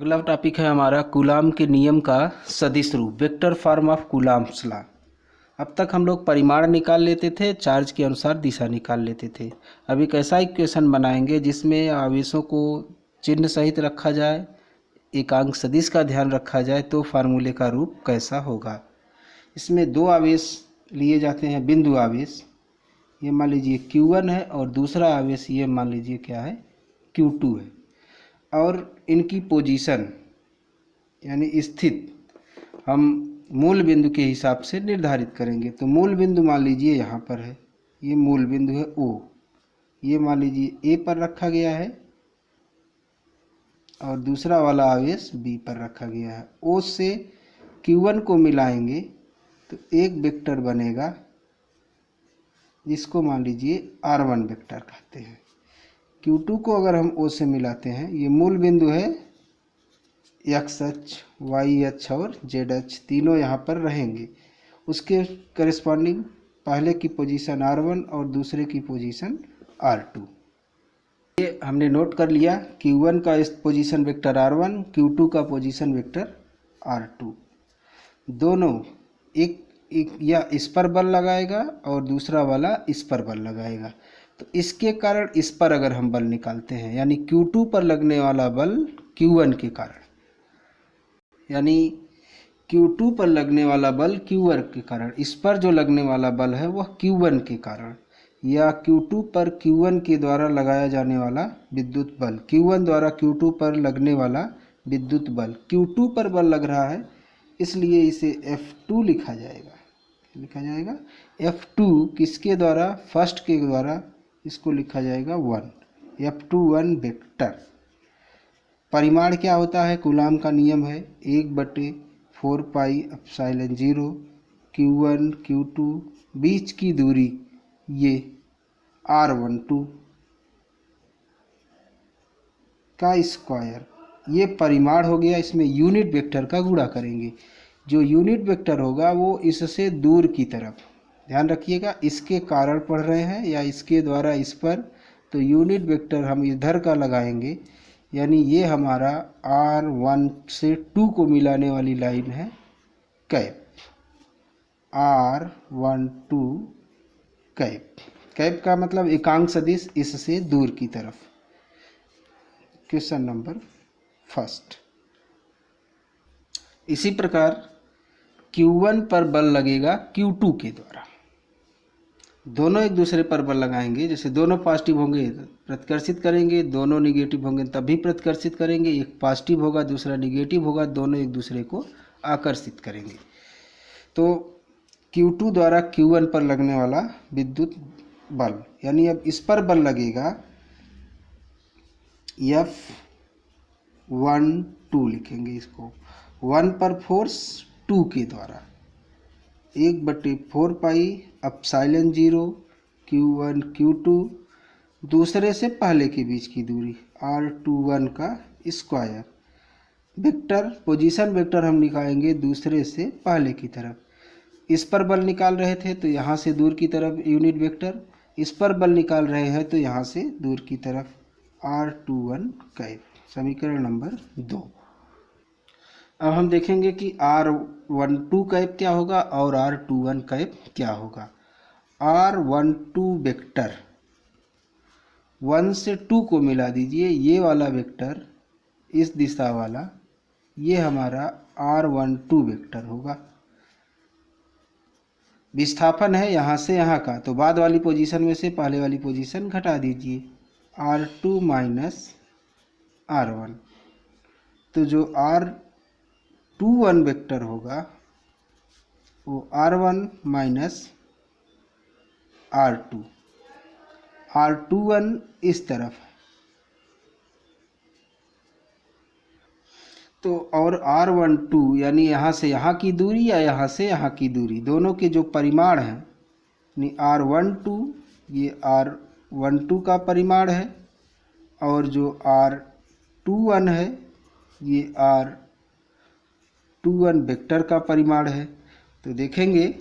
अगला टॉपिक है हमारा कूलाम के नियम का सदिश रूप, vector form of coulombs law. अब तक हम लोग परिमाण निकाल लेते थे, चार्ज के अनुसार दिशा निकाल लेते थे। अब एक ऐसा इक्वेशन बनाएंगे जिसमें आवेशों को चिन्ह सहित रखा जाए, एकांक सदिश का ध्यान रखा जाए, तो फार्मूले का रूप कैसा होगा। इसमें दो आवेश लिए जाते हैं, बिंदु आवेश, ये मान लीजिए Q1 है, और दूसरा आवेश ये मान लीजिए क्या है, Q2 है। और इनकी पोजीशन यानी स्थित हम मूल बिंदु के हिसाब से निर्धारित करेंगे। तो मूल बिंदु मान लीजिए यहाँ पर है, ये मूल बिंदु है O, ये मान लीजिए A पर रखा गया है, और दूसरा वाला आवेश B पर रखा गया है। O से Q1 को मिलाएंगे तो एक वेक्टर बनेगा जिसको मान लीजिए R1 वेक्टर कहते हैं। Q2 को अगर हम O से मिलाते हैं, ये मूल बिंदु है, X अक्ष, Y अक्ष और Z अक्ष तीनों यहाँ पर रहेंगे। उसके करेस्पॉन्डिंग पहले की पोजीशन R1 और दूसरे की पोजीशन R2। ये हमने नोट कर लिया, Q1 का पोजीशन वेक्टर R1, Q2 का पोजीशन वेक्टर R2। दोनों एक या इस पर बल लगाएगा और दूसरा वाला इस पर बल लगाएगा। तो इसके कारण इस पर अगर हम बल निकालते हैं, यानी Q2 पर लगने वाला बल Q1 के कारण, यानी Q2 पर लगने वाला बल Q1 के कारण, इस पर जो लगने वाला बल है वह Q1 के कारण, या Q2 पर Q1 के द्वारा लगाया जाने वाला विद्युत बल, Q1 द्वारा Q2 पर लगने वाला विद्युत बल। Q2 पर बल लग रहा है इसलिए इसे F2 लिखा जाएगा। F2 किसके द्वारा, फर्स्ट के द्वारा, इसको लिखा जाएगा 1, F21 वेक्टर। परिमाण क्या होता है, कूलाम का नियम है 1/4 पाई एप्सिलॉन 0 Q1 Q2, बीच की दूरी ये R12 का स्क्वायर, ये परिमाण हो गया। इसमें यूनिट वेक्टर का गुणा करेंगे, जो यूनिट वेक्टर होगा वो इससे दूर की तरफ, ध्यान रखिएगा इसके कारण पढ़ रहे हैं या इसके द्वारा इस पर, तो यूनिट वेक्टर हम इधर का लगाएंगे, यानी ये हमारा R1 से 2 को मिलाने वाली लाइन है कैप, R12 कैप। कैप का मतलब एकांक सदिश इससे दूर की तरफ। Question number first. इसी प्रकार Q1 पर बल लगेगा Q2 के द्वारा, दोनों एक दूसरे पर बल लगाएंगे। जैसे दोनों पॉजिटिव होंगे प्रतिकर्षित करेंगे, दोनों निगेटिव होंगे तभी प्रतिकर्षित करेंगे। एक पॉजिटिव होगा दूसरा निगेटिव होगा, दोनों एक दूसरे को आकर्षित करेंगे। तो Q2 द्वारा Q1 पर लगने वाला विद्युत बल, यानी अब इस पर बल लगेगा F12 लिखेंगे इसको, 1 पर फोर्स 2 के द्वारा, 1/4 पाई एप्सिलॉन 0 Q1 Q2, दूसरे से पहले के बीच की दूरी R21 का स्क्वायर। वेक्टर पोजीशन वेक्टर हम निकालेंगे दूसरे से पहले की तरफ। इस पर बल निकाल रहे थे तो यहाँ से दूर की तरफ यूनिट वेक्टर, इस पर बल निकाल रहे हैं तो यहाँ से दूर की तरफ R21 कैप। समीकरण नंबर 2। अब हम देखेंगे कि R12 कैप क्या होगा और R21 कैप क्या होगा। R12 वेक्टर 1 से 2 को मिला दीजिए, ये वाला वेक्टर इस दिशा वाला, ये हमारा R12 वेक्टर होगा। विस्थापन है यहाँ से यहाँ का, तो बाद वाली पोजीशन में से पहले वाली पोजीशन घटा दीजिए, R2 माइनस R1। तो जो R21 वेक्टर होगा वो R1 माइनस R2, R21 इस तरफ है तो, और R12 यानी यहाँ से यहाँ की दूरी या यहाँ से यहाँ की दूरी, दोनों के जो परिमाण हैं, यानी R12 ये R12 का परिमाण है, और जो R21 है ये R21 वेक्टर का परिमाण है। तो देखेंगे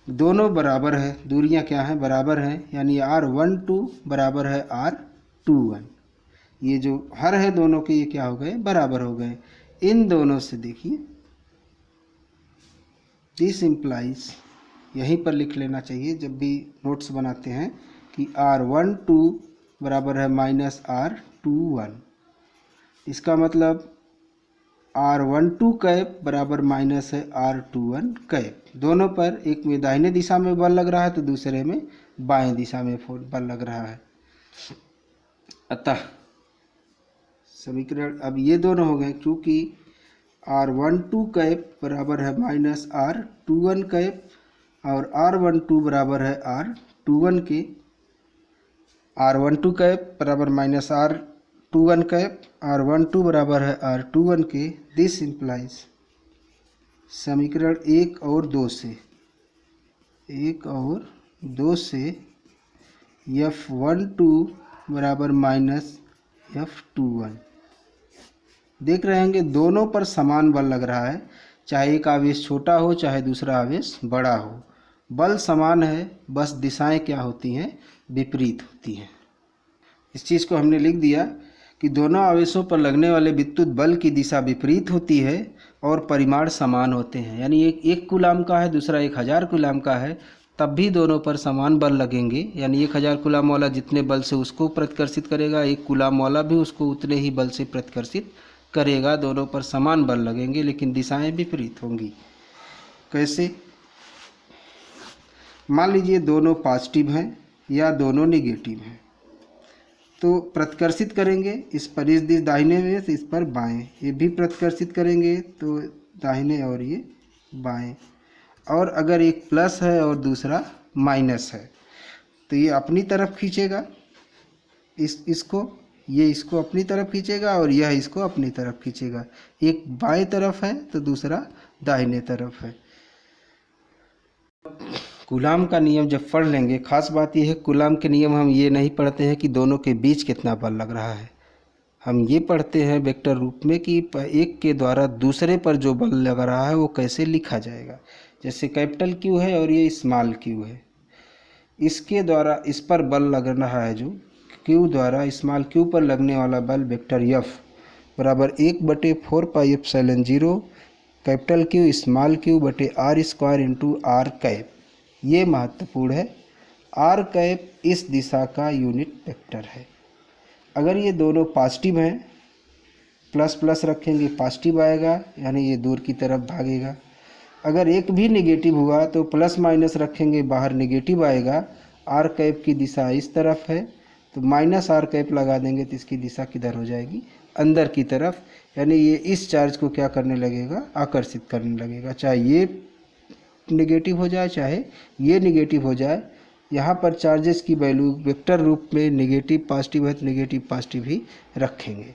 दोनों बराबर है, दूरियां क्या हैं, बराबर हैं, यानी R12 बराबर है R21। ये जो हर है दोनों के, ये क्या हो गए, बराबर हो गए। इन दोनों से देखिए, दिस इम्प्लाइज, यहीं पर लिख लेना चाहिए जब भी नोट्स बनाते हैं कि R12 बराबर है माइनस R21। इसका मतलब R12 कैप बराबर माइनस है R21 कैप। दोनों पर एक में दाहिने दिशा में बल लग रहा है तो दूसरे में बाएं दिशा में बल लग रहा है। अतः समीकरण अब ये दोनों हो गए, क्योंकि R12 कैप बराबर है माइनस R21 कैप और R12 बराबर है R21 के। R12 कैप बराबर माइनस R21 कैप, R12 बराबर है R21 के। दिस इम्प्लाइज, समीकरण 1 और 2 से F12 बराबर माइनस F21। देख रहे हैं दोनों पर समान बल लग रहा है, चाहे एक आवेश छोटा हो चाहे दूसरा आवेश बड़ा हो, बल समान है, बस दिशाएं क्या होती हैं, विपरीत होती हैं। इस चीज़ को हमने लिख दिया कि दोनों आवेशों पर लगने वाले विद्युत बल की दिशा विपरीत होती है और परिमाण समान होते हैं। यानी एक कूलाम का है, दूसरा 1000 कूलाम का है, तब भी दोनों पर समान बल लगेंगे। यानी 1000 कूलाम वाला जितने बल से उसको प्रतिकर्षित करेगा, 1 कूलाम वाला भी उसको उतने ही बल से प्रतिकर्षित करेगा। दोनों पर समान बल लगेंगे लेकिन दिशाएं विपरीत होंगी। कैसे? मान लीजिए दोनों पॉजिटिव हैं या दोनों निगेटिव हैं, तो प्रतिकर्षित करेंगे इस पर इस दिश दाहिने में, तो इस पर बाएं, ये भी प्रतिकर्षित करेंगे तो दाहिने और ये बाएं। और अगर एक प्लस है और दूसरा माइनस है तो ये अपनी तरफ खींचेगा इसको, ये इसको अपनी तरफ खींचेगा और यह इसको अपनी तरफ खींचेगा। एक बाएं तरफ है तो दूसरा दाहिने तरफ है। कूलाम का नियम जब पढ़ लेंगे, खास बात यह है कूलाम के नियम हम ये नहीं पढ़ते हैं कि दोनों के बीच कितना बल लग रहा है, हम ये पढ़ते हैं वेक्टर रूप में कि एक के द्वारा दूसरे पर जो बल लग रहा है वो कैसे लिखा जाएगा। जैसे कैपिटल क्यू है और ये स्मॉल क्यू है, इसके द्वारा इस पर बल लग रहा है, जो क्यू द्वारा स्मॉल क्यू पर लगने वाला बल वेक्टर एफ बराबर 1/4 pi epsilon 0 capital Q small Q बटे R square into R cap. ये महत्वपूर्ण है। आर कैप इस दिशा का यूनिट वेक्टर है। अगर ये दोनों पॉजिटिव हैं, प्लस प्लस रखेंगे पॉजिटिव आएगा, यानी ये दूर की तरफ भागेगा। अगर एक भी निगेटिव हुआ तो प्लस माइनस रखेंगे, बाहर निगेटिव आएगा। आर कैप की दिशा इस तरफ है तो माइनस आर कैप लगा देंगे तो इसकी दिशा किधर हो जाएगी, अंदर की तरफ। यानी ये इस चार्ज को क्या करने लगेगा, आकर्षित करने लगेगा। चाहे ये नेगेटिव हो जाए चाहे ये नेगेटिव हो जाए, यहाँ पर चार्जेस की वैल्यू वेक्टर रूप में नेगेटिव पॉजिटिव है तो नेगेटिव पॉजिटिव ही रखेंगे।